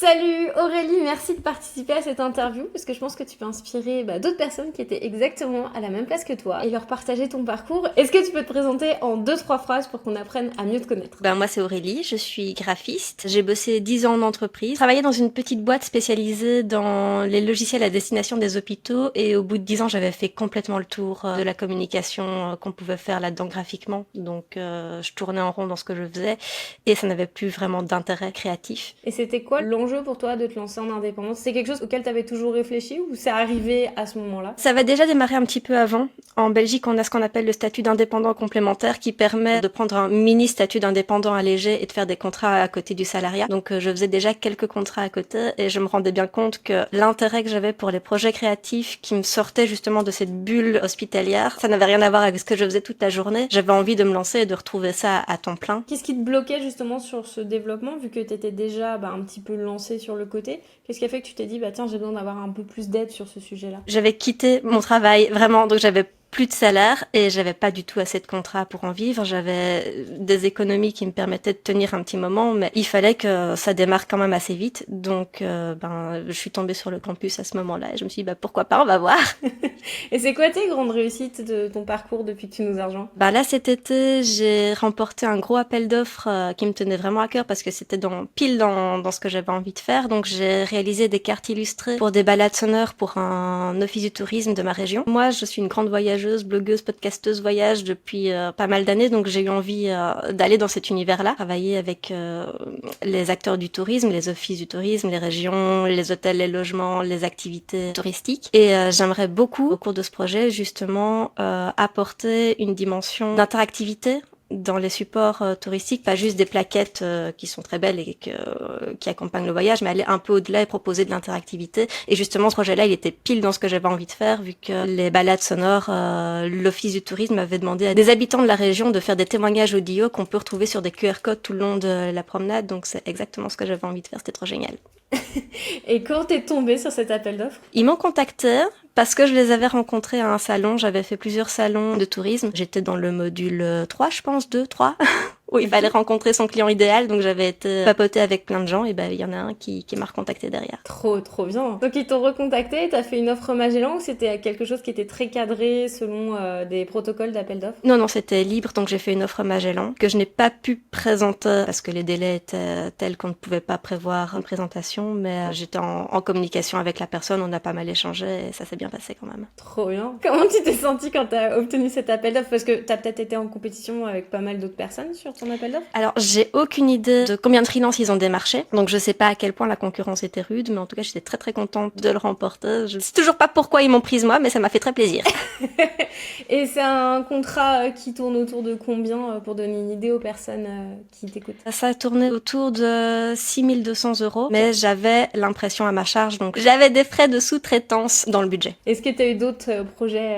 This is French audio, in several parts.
Salut Aurélie, merci de participer à cette interview parce que je pense que tu peux inspirer d'autres personnes qui étaient exactement à la même place que toi et leur partager ton parcours. Est-ce que tu peux te présenter en 2-3 phrases pour qu'on apprenne à mieux te connaître? Moi c'est Aurélie, je suis graphiste. J'ai bossé 10 ans en entreprise, travaillé dans une petite boîte spécialisée dans les logiciels à destination des hôpitaux et au bout de 10 ans j'avais fait complètement le tour de la communication qu'on pouvait faire là-dedans graphiquement. Donc je tournais en rond dans ce que je faisais et ça n'avait plus vraiment d'intérêt créatif. Et c'était quoi l'enjeu pour toi de te lancer en indépendance? C'est quelque chose auquel tu avais toujours réfléchi ou c'est arrivé à ce moment-là? Ça va déjà démarrer un petit peu avant. En Belgique, on a ce qu'on appelle le statut d'indépendant complémentaire qui permet de prendre un mini statut d'indépendant allégé et de faire des contrats à côté du salariat. Donc je faisais déjà quelques contrats à côté et je me rendais bien compte que l'intérêt que j'avais pour les projets créatifs qui me sortaient justement de cette bulle hospitalière, ça n'avait rien à voir avec ce que je faisais toute la journée. J'avais envie de me lancer et de retrouver ça à temps plein. Qu'est-ce qui te bloquait justement sur ce développement vu que tu étais déjà un petit peu lancé sur le côté? Qu'est-ce qui a fait que tu t'es dit tiens j'ai besoin d'avoir un peu plus d'aide sur ce sujet-là? J'avais quitté mon travail, vraiment, donc j'avais plus de salaire et j'avais pas du tout assez de contrats pour en vivre. J'avais des économies qui me permettaient de tenir un petit moment, mais il fallait que ça démarre quand même assez vite. Donc, je suis tombée sur le campus à ce moment-là et je me suis dit, pourquoi pas, on va voir. Et c'est quoi tes grandes réussites de ton parcours depuis que tu nous as rejoints? Là, cet été, j'ai remporté un gros appel d'offres qui me tenait vraiment à cœur parce que c'était pile dans ce que j'avais envie de faire. Donc, j'ai réalisé des cartes illustrées pour des balades sonores pour un office du tourisme de ma région. Moi, je suis une grande voyageuse, blogueuse, podcasteuse voyage depuis pas mal d'années. Donc, j'ai eu envie d'aller dans cet univers-là, travailler avec les acteurs du tourisme, les offices du tourisme, les régions, les hôtels, les logements, les activités touristiques. Et j'aimerais beaucoup, au cours de ce projet, justement, apporter une dimension d'interactivité dans les supports touristiques, pas juste des plaquettes qui sont très belles et qui accompagnent le voyage, mais aller un peu au-delà et proposer de l'interactivité. Et justement, ce projet-là, il était pile dans ce que j'avais envie de faire, vu que les balades sonores, l'Office du tourisme avait demandé à des habitants de la région de faire des témoignages audio qu'on peut retrouver sur des QR codes tout le long de la promenade. Donc c'est exactement ce que j'avais envie de faire, c'était trop génial. Et quand t'es tombée sur cet appel d'offres? Ils m'ont contacté parce que je les avais rencontrés à un salon. J'avais fait plusieurs salons de tourisme. J'étais dans le module 3, je pense, 2, 3, où il fallait rencontrer son client idéal. Donc j'avais été papotée avec plein de gens et il y en a un qui m'a recontacté derrière. Trop bien. Donc ils t'ont recontacté, t'as fait une offre Magellan ou c'était quelque chose qui était très cadré selon des protocoles d'appel d'offres? Non, c'était libre, donc j'ai fait une offre Magellan que je n'ai pas pu présenter parce que les délais étaient tels qu'on ne pouvait pas prévoir une présentation, mais j'étais en communication avec la personne, on a pas mal échangé et ça s'est bien passé quand même. Trop bien. Comment tu t'es sentie quand t'as obtenu cet appel d'offres? Parce que t'as peut-être été en compétition avec pas mal d'autres personnes sur ton appel d'offres. Alors, j'ai aucune idée de combien de freelances ils ont démarché, donc je sais pas à quel point la concurrence était rude, mais en tout cas, j'étais très contente de le remporter. Je sais toujours pas pourquoi ils m'ont prise moi, mais ça m'a fait très plaisir. Et c'est un contrat qui tourne autour de combien pour donner une idée aux personnes qui t'écoutent? Ça a tourné autour de 6 200 €, mais j'avais l'impression à ma charge, donc j'avais des frais de sous-traitance dans le budget. Est-ce que tu as eu d'autres projets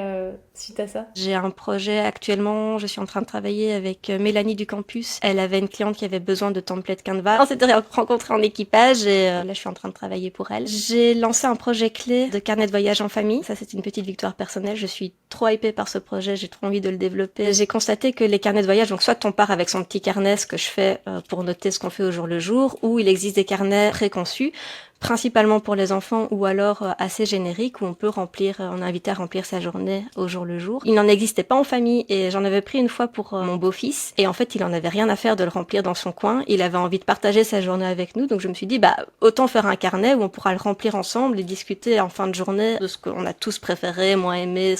suite à ça? J'ai un projet actuellement, je suis en train de travailler avec Mélanie du campus. Elle avait une cliente qui avait besoin de templates Canva. On s'était rencontrés en équipage et là je suis en train de travailler pour elle. J'ai lancé un projet clé de carnet de voyage en famille. Ça c'est une petite victoire personnelle. Je suis trop hypée par ce projet, j'ai trop envie de le développer. J'ai constaté que les carnets de voyage, donc soit on part avec son petit carnet, ce que je fais pour noter ce qu'on fait au jour le jour, ou il existe des carnets préconçus, principalement pour les enfants ou alors assez génériques où on peut remplir, on est invité à remplir sa journée au jour le jour. Il n'en existait pas en famille et j'en avais pris une fois pour mon beau-fils et en fait il en avait rien à faire de le remplir dans son coin. Il avait envie de partager sa journée avec nous donc je me suis dit autant faire un carnet où on pourra le remplir ensemble et discuter en fin de journée de ce qu'on a tous préféré, moins aimé,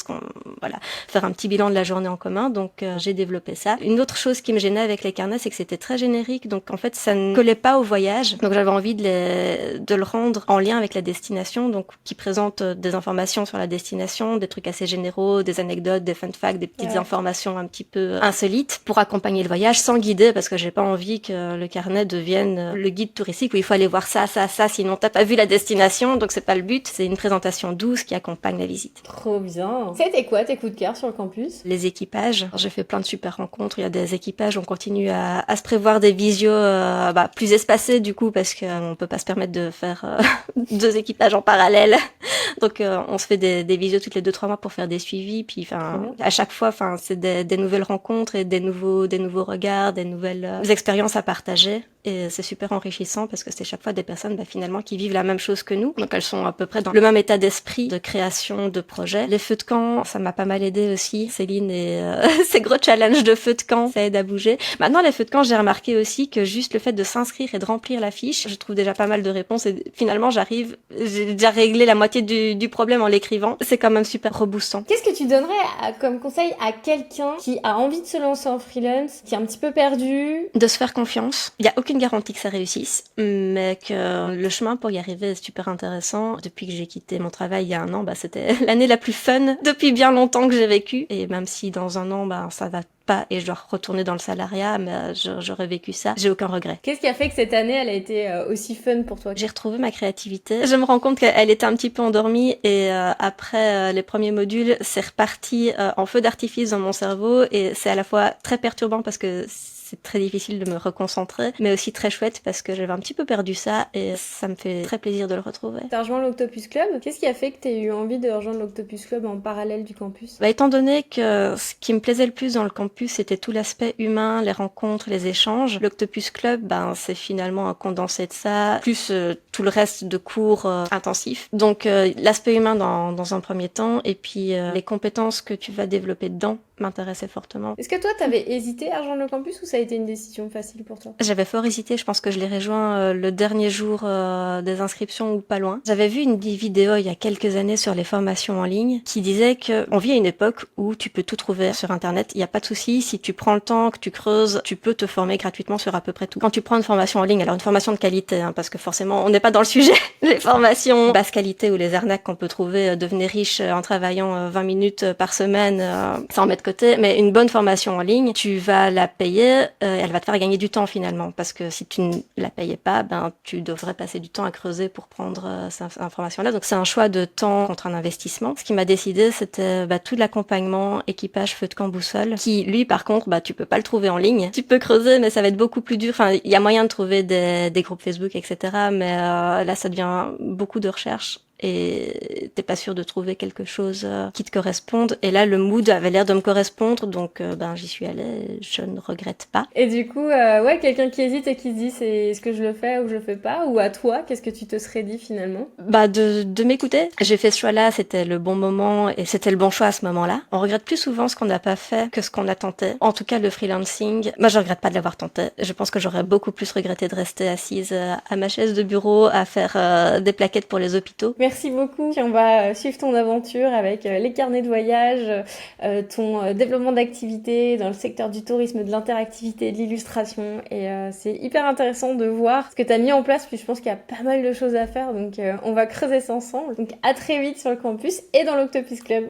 faire un petit bilan de la journée en commun. Donc j'ai développé ça. Une autre chose qui me gênait avec les carnets c'est que c'était très générique donc en fait ça ne collait pas au voyage. Donc j'avais envie de le rendre en lien avec la destination, donc qui présente des informations sur la destination, des trucs assez généraux, des anecdotes, des fun facts, des petites informations un petit peu insolites pour accompagner le voyage sans guider parce que j'ai pas envie que le carnet devienne le guide touristique où il faut aller voir ça, sinon t'as pas vu la destination, donc c'est pas le but. C'est une présentation douce qui accompagne la visite. Trop bien. C'était quoi tes coups de cœur sur le campus? Les équipages. J'ai fait plein de super rencontres. Il y a des équipages, on continue à se prévoir des visios plus espacés du coup parce qu'on peut pas se permettre de faire 2 équipages en parallèle. Donc on se fait des visios toutes les 2-3 mois pour faire des suivis. Puis à chaque fois, c'est des nouvelles rencontres et des nouveaux regards, des nouvelles expériences à partager. et c'est super enrichissant parce que c'est chaque fois des personnes finalement qui vivent la même chose que nous. Donc elles sont à peu près dans le même état d'esprit de création de projet. Les feux de camp, ça m'a pas mal aidé aussi. Céline et ses gros challenges de feux de camp, ça aide à bouger. Maintenant les feux de camp, j'ai remarqué aussi que juste le fait de s'inscrire et de remplir la fiche, je trouve déjà pas mal de réponses et finalement j'ai déjà réglé la moitié du problème en l'écrivant. C'est quand même super reboostant. Qu'est-ce que tu donnerais comme conseil à quelqu'un qui a envie de se lancer en freelance, qui est un petit peu perdu? De se faire confiance. Il y a aucune garantie que ça réussisse, mais que le chemin pour y arriver est super intéressant. Depuis que j'ai quitté mon travail il y a un an, c'était l'année la plus fun depuis bien longtemps que j'ai vécu. Et même si dans un an, ça va pas et je dois retourner dans le salariat, mais j'aurais vécu ça, j'ai aucun regret. Qu'est-ce qui a fait que cette année elle a été aussi fun pour toi? J'ai retrouvé ma créativité. Je me rends compte qu'elle était un petit peu endormie et après les premiers modules, c'est reparti en feu d'artifice dans mon cerveau et c'est à la fois très perturbant parce que c'est très difficile de me reconcentrer, mais aussi très chouette parce que j'avais un petit peu perdu ça et ça me fait très plaisir de le retrouver. T'as rejoint l'Octopus Club. Qu'est-ce qui a fait que t'aies eu envie de rejoindre l'Octopus Club en parallèle du campus? Étant donné que ce qui me plaisait le plus dans le campus, c'était tout l'aspect humain, les rencontres, les échanges, l'Octopus Club, c'est finalement un condensé de ça, plus tout le reste de cours intensifs. Donc l'aspect humain dans un premier temps, et puis les compétences que tu vas développer dedans m'intéressait fortement. Est-ce que toi, t'avais hésité à rejoindre le campus ou ça a été une décision facile pour toi? J'avais fort hésité, je pense que je l'ai rejoint le dernier jour des inscriptions ou pas loin. J'avais vu une vidéo il y a quelques années sur les formations en ligne qui disait qu'on vit à une époque où tu peux tout trouver sur Internet, il n'y a pas de souci, si tu prends le temps, que tu creuses, tu peux te former gratuitement sur à peu près tout. Quand tu prends une formation en ligne, alors une formation de qualité, parce que forcément on n'est pas dans le sujet, les formations basse qualité ou les arnaques qu'on peut trouver, devenir riche en travaillant 20 minutes par semaine, ça en met de côté, mais une bonne formation en ligne, tu vas la payer, elle va te faire gagner du temps finalement, parce que si tu ne la payais pas, tu devrais passer du temps à creuser pour prendre cette information-là. Donc c'est un choix de temps contre un investissement. Ce qui m'a décidé, c'était tout l'accompagnement équipage feu de camp boussole, qui lui par contre, tu peux pas le trouver en ligne. Tu peux creuser, mais ça va être beaucoup plus dur. Enfin, il y a moyen de trouver des groupes Facebook, etc. Mais là, ça devient beaucoup de recherches. Et t'es pas sûr de trouver quelque chose qui te corresponde. Et là, le mood avait l'air de me correspondre, donc j'y suis allée, je ne regrette pas. Et du coup, quelqu'un qui hésite et qui se dit c'est est-ce que je le fais ou je le fais pas, ou à toi, qu'est-ce que tu te serais dit finalement? De m'écouter. J'ai fait ce choix-là, c'était le bon moment et c'était le bon choix à ce moment-là. On regrette plus souvent ce qu'on n'a pas fait que ce qu'on a tenté. En tout cas, le freelancing, je regrette pas de l'avoir tenté. Je pense que j'aurais beaucoup plus regretté de rester assise à ma chaise de bureau à faire des plaquettes pour les hôpitaux. Merci beaucoup. On va suivre ton aventure avec les carnets de voyage, ton développement d'activité dans le secteur du tourisme, de l'interactivité, de l'illustration. Et c'est hyper intéressant de voir ce que tu as mis en place. Puis je pense qu'il y a pas mal de choses à faire. Donc on va creuser ça ensemble. Donc à très vite sur le campus et dans l'Octopus Club.